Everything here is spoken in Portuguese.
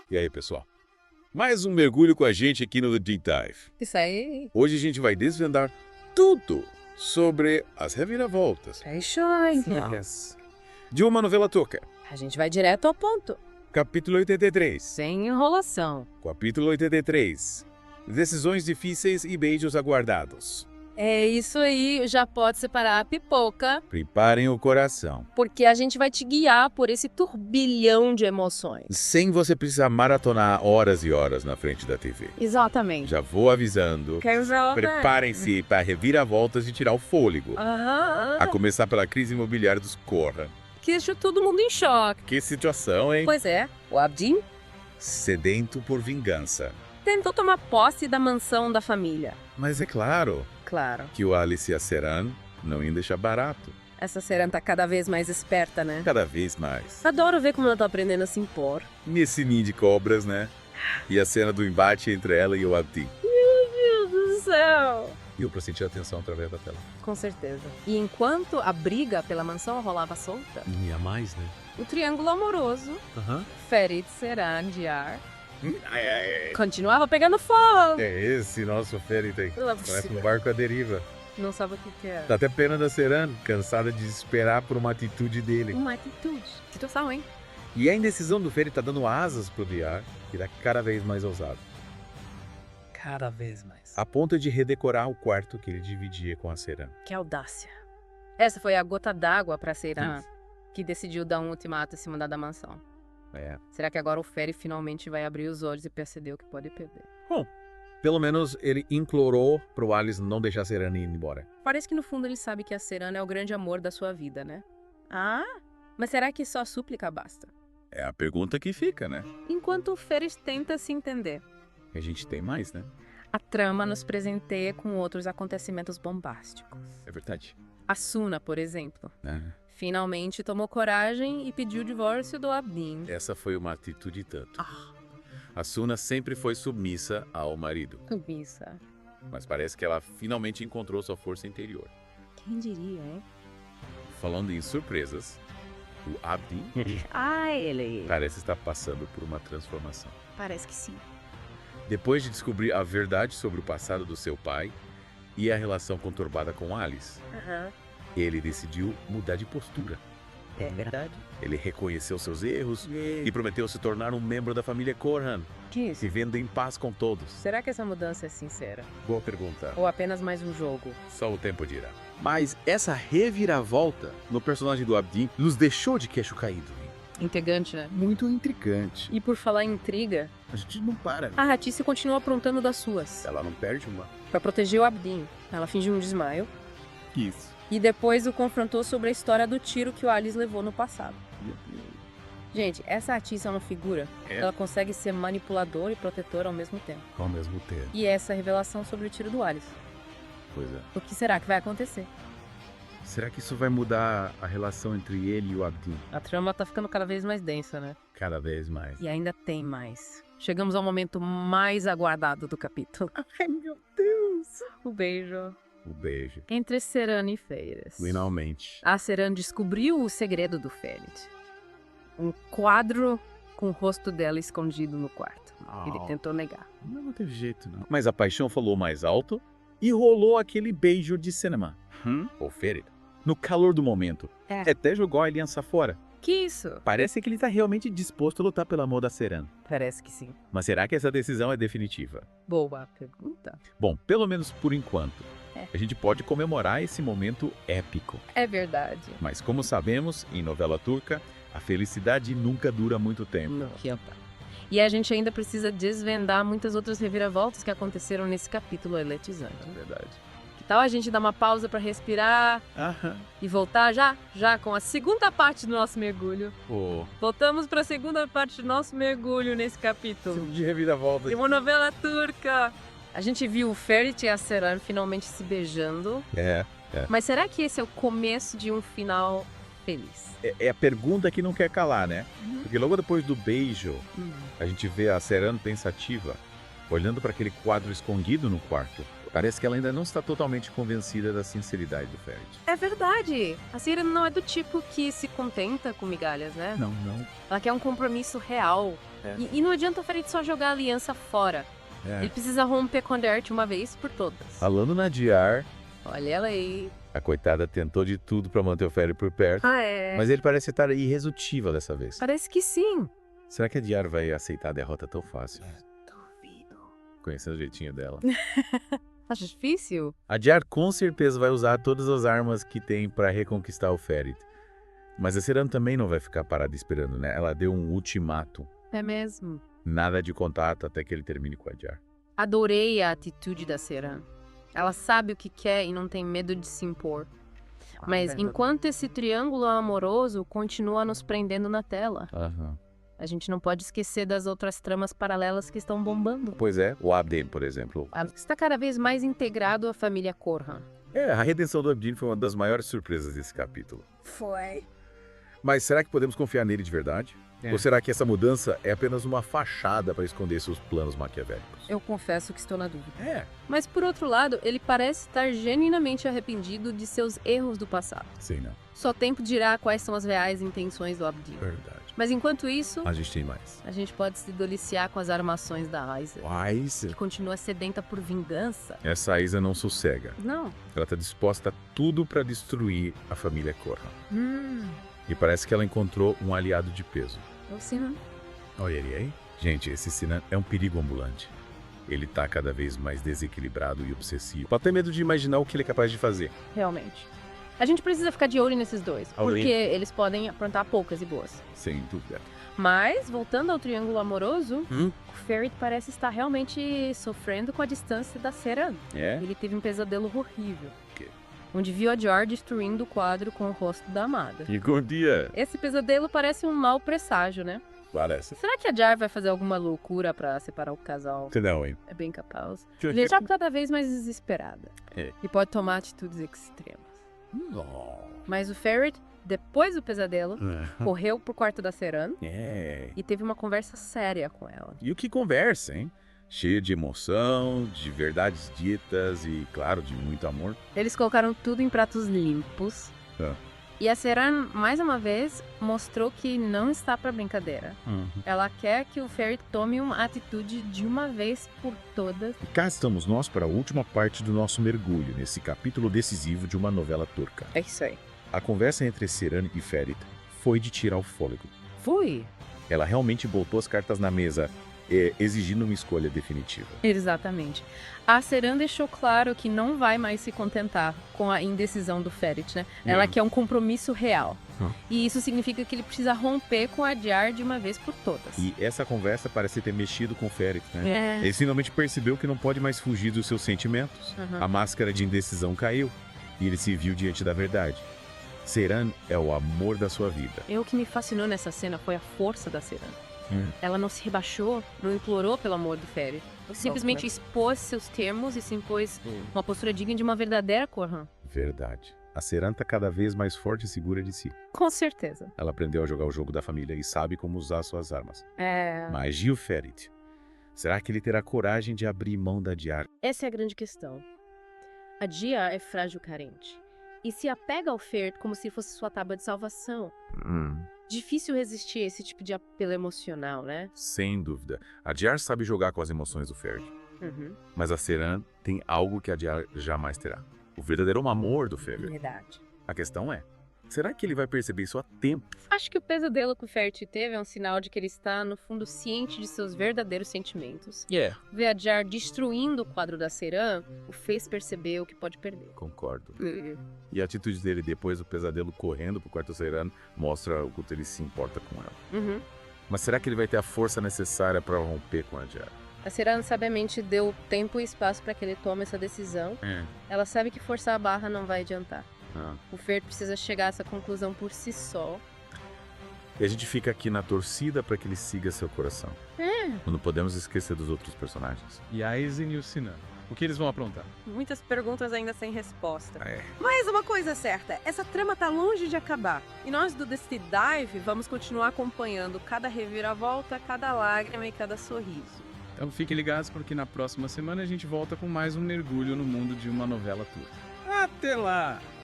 E aí, pessoal? Mais um mergulho com a gente aqui no The Deep Dive. Isso aí. Hoje a gente vai desvendar tudo sobre as reviravoltas Fechou, então. de uma novela turca. A gente vai direto ao ponto. Capítulo 83. Sem enrolação. Capítulo 83. Decisões difíceis e beijos aguardados. É isso aí, já pode separar a pipoca, Preparem o coração. porque a gente vai te guiar por esse turbilhão de emoções. Sem você precisar maratonar horas e horas na frente da TV. Exatamente. Já vou avisando. Quero ver. Preparem-se para reviravoltas e tirar o fôlego. Aham. A começar pela crise imobiliária dos Corra. Que deixou todo mundo em choque. Que situação, hein? Pois é, o Abdin Sedento por vingança. tentou tomar posse da mansão da família. Mas é claro Claro. que o Alice e a Seran não iam deixar barato. Essa Seran tá cada vez mais esperta, né? Cada vez mais. Adoro ver como ela tá aprendendo a se impor. Nesse ninho de cobras, né? E a cena do embate entre ela e o Abdi. Meu Deus do céu! E eu pra sentir a atenção através da tela. Com certeza. E enquanto a briga pela mansão rolava solta, E a mais, né? o triângulo amoroso, Aham. Ferit, Seran, Diar, continuava pegando fogo. É esse nosso Ferit aí. Ela Parece um barco à deriva. não sabe o que é. Dá até pena da Seran, cansada de esperar por uma atitude dele. Uma atitude. Situação, hein? E a indecisão do Ferit tá dando asas pro Diar, que tá cada vez mais ousado. Cada vez mais. A ponto de redecorar o quarto que ele dividia com a Seran. Que audácia. Essa foi a gota d'água pra Seran, que decidiu dar um ultimato e se mudar da mansão. É. Será que agora o Ferit finalmente vai abrir os olhos e perceber o que pode perder? Bom, pelo menos ele implorou pro Alice não deixar a Seran ir embora. Parece que no fundo ele sabe que a Seran é o grande amor da sua vida, né? Ah, mas será que só súplica basta? É a pergunta que fica, né? Enquanto o Ferit tenta se entender, A gente tem mais, né? a trama nos presenteia com outros acontecimentos bombásticos. É verdade. A Suna, por exemplo, É. finalmente tomou coragem e pediu o divórcio do Abdin. Essa foi uma atitude tanto. A Suna sempre foi submissa ao marido, Submissa. mas parece que ela finalmente encontrou sua força interior. Quem diria, hein? Falando em surpresas, o Abdi Ah, ele. parece estar passando por uma transformação. Parece que sim. Depois de descobrir a verdade sobre o passado do seu pai e a relação conturbada com Alice, ele decidiu mudar de postura. É verdade. Ele reconheceu seus erros e prometeu se tornar um membro da família Corran, Que isso? vivendo em paz com todos. Será que essa mudança é sincera? Boa pergunta. Ou apenas mais um jogo? Só o tempo dirá. Mas essa reviravolta no personagem do Abdi nos deixou de queixo caído. Intrigante, né? Muito intrigante. E por falar em intriga, A gente não para. a Ratice continua aprontando das suas. Ela não perde uma. Pra proteger o Abdin, ela fingiu um desmaio Isso. e depois o confrontou sobre a história do tiro que o Alice levou no passado. Gente, essa Ratice é uma figura. É. Ela consegue ser manipuladora e protetora ao mesmo tempo. Ao mesmo tempo. E essa é a revelação sobre o tiro do Alice. Pois é. O que será que vai acontecer? Será que isso vai mudar a relação entre ele e o Abdi? A trama tá ficando cada vez mais densa, né? Cada vez mais. E ainda tem mais. Chegamos ao momento mais aguardado do capítulo. Ai, meu Deus. O beijo O beijo. entre Seran e Feiras. Finalmente. A Seran descobriu o segredo do Ferit. Um quadro com o rosto dela escondido no quarto. Ele tentou negar. Não teve jeito, não. Mas a paixão falou mais alto e rolou aquele beijo de cinema. O Ferit. No calor do momento. É. Até jogou a aliança fora. Que isso? Parece que ele tá realmente disposto a lutar pelo amor da Seran. Parece que sim. Mas será que essa decisão é definitiva? Boa pergunta. Bom, pelo menos por enquanto. É. A gente pode comemorar esse momento épico. É verdade. Mas como sabemos, em novela turca, a felicidade nunca dura muito tempo. Não. E a gente ainda precisa desvendar muitas outras reviravoltas que aconteceram nesse capítulo eletrizante. É verdade. Que tal a gente dar uma pausa pra respirar Aham. e voltar já com a segunda parte do nosso mergulho? Pô, Voltamos pra segunda parte do nosso mergulho nesse capítulo. de reviravolta. De uma novela turca. A gente viu o Ferit e a Seran finalmente se beijando. É. Mas será que esse é o começo de um final feliz? É a pergunta que não quer calar, né? Porque logo depois do beijo, a gente vê a Seran pensativa, olhando para aquele quadro escondido no quarto. Parece que ela ainda não está totalmente convencida da sinceridade do Ferit. É verdade. A Ciri não é do tipo que se contenta com migalhas, né? Não, não. Ela quer um compromisso real. É. E não adianta o Ferit só jogar a aliança fora. Ele precisa romper com a Dert uma vez por todas. Falando na Diar, Olha ela aí. a coitada tentou de tudo para manter o Ferit por perto, mas ele parece estar irredutível dessa vez. Parece que sim. Será que a Diar vai aceitar a derrota tão fácil? Duvido. Conhecendo o jeitinho dela. Acha difícil? A Diar com certeza vai usar todas as armas que tem para reconquistar o Ferit. Mas a Seran também não vai ficar parada esperando, né? Ela deu um ultimato. É mesmo. Nada de contato até que ele termine com a Diar. Adorei a atitude da Seran. Ela sabe o que quer e não tem medo de se impor. Mas enquanto esse triângulo amoroso continua nos prendendo na tela, a gente não pode esquecer das outras tramas paralelas que estão bombando. Pois é, o Abdin, por exemplo. Está cada vez mais integrado à família Corran. A redenção do Abdin foi uma das maiores surpresas desse capítulo. Foi. Mas será que podemos confiar nele de verdade? Ou será que essa mudança é apenas uma fachada para esconder seus planos maquiavélicos? Eu confesso que estou na dúvida. É. Mas, por outro lado, ele parece estar genuinamente arrependido de seus erros do passado. Sim, não. Só tempo dirá quais são as reais intenções do Abdin. Verdade. Mas enquanto isso, A gente tem mais. a gente pode se deliciar com as armações da Aiza, Mas que continua sedenta por vingança. essa Aiza não sossega. Não. Ela está disposta a tudo para destruir a família Corran. E parece que ela encontrou um aliado de peso. O Sinan. Olha ele aí. Gente, esse Sinan é um perigo ambulante. Ele tá cada vez mais desequilibrado e obsessivo. Pode ter medo de imaginar o que ele é capaz de fazer. Realmente. A gente precisa ficar de olho nesses dois, Alguém- porque eles podem aprontar poucas e boas. Sem dúvida. Mas, voltando ao triângulo amoroso, o Ferit parece estar realmente sofrendo com a distância da Seran. É? Ele teve um pesadelo horrível. quê? Onde viu a Dior destruindo o quadro com o rosto da amada. E com dia. Esse pesadelo parece um mau presságio, né? Parece. Será que a Jar vai fazer alguma loucura pra separar o casal? Não, hein? É bem capaz. Ele já cada vez mais desesperada. É. E pode tomar atitudes extremas. Mas o Ferit, depois do pesadelo, correu pro quarto da Seran e teve uma conversa séria com ela. E o que conversa, hein? Cheio de emoção, de verdades ditas e, claro, de muito amor. Eles colocaram tudo em pratos limpos. E a Seran, mais uma vez, mostrou que não está pra brincadeira. Ela quer que o Ferit tome uma atitude de uma vez por todas. E cá estamos nós para a última parte do nosso mergulho, nesse capítulo decisivo de uma novela turca. É isso aí. A conversa entre Seran e Ferit foi de tirar o fôlego. Fui. Ela realmente botou as cartas na mesa, exigindo uma escolha definitiva. Exatamente. A Seran deixou claro que não vai mais se contentar com a indecisão do Ferit, né? Ela quer um compromisso real. E isso significa que ele precisa romper com a Jar de uma vez por todas. E essa conversa parece ter mexido com o Ferit, né? Ele finalmente percebeu que não pode mais fugir dos seus sentimentos. A máscara de indecisão caiu e ele se viu diante da verdade. Seran é o amor da sua vida. O que me fascinou nessa cena foi a força da Seran. Ela não se rebaixou, não implorou pelo amor do Ferit. Simplesmente expôs seus termos e se impôs uma postura digna de uma verdadeira Corran. Verdade. A Seran tá cada vez mais forte e segura de si. Com certeza. Ela aprendeu a jogar o jogo da família e sabe como usar suas armas. É... Mas e o Ferit? Será que ele terá coragem de abrir mão da Diar? Essa é a grande questão. A Dia é frágil e carente. E se apega ao Ferit como se fosse sua tábua de salvação. Difícil resistir a esse tipo de apelo emocional, né? Sem dúvida. A Diar sabe jogar com as emoções do Ferit. Mas a Seran tem algo que a Diar jamais terá. O verdadeiro amor do Ferit. Verdade. A questão é, será que ele vai perceber isso a tempo? Acho que o pesadelo que o Ferit teve é um sinal de que ele está, no fundo, ciente de seus verdadeiros sentimentos. Ver a Jar destruindo o quadro da Seran o fez perceber o que pode perder. Concordo. E a atitude dele depois do pesadelo correndo pro quarto Seran mostra o quanto ele se importa com ela. Mas será que ele vai ter a força necessária para romper com a Jar? A Seran sabiamente deu tempo e espaço para que ele tome essa decisão. Ela sabe que forçar a barra não vai adiantar. O Ferit precisa chegar a essa conclusão por si só. E a gente fica aqui na torcida para que ele siga seu coração. Não podemos esquecer dos outros personagens. E a Aizen e o Sinan. O que eles vão aprontar? Muitas perguntas ainda sem resposta. É. Mas uma coisa é certa, essa trama tá longe de acabar. E nós do The Steed Dive vamos continuar acompanhando cada reviravolta, cada lágrima e cada sorriso. Então fiquem ligados porque na próxima semana a gente volta com mais um mergulho no mundo de uma novela turca. Até lá!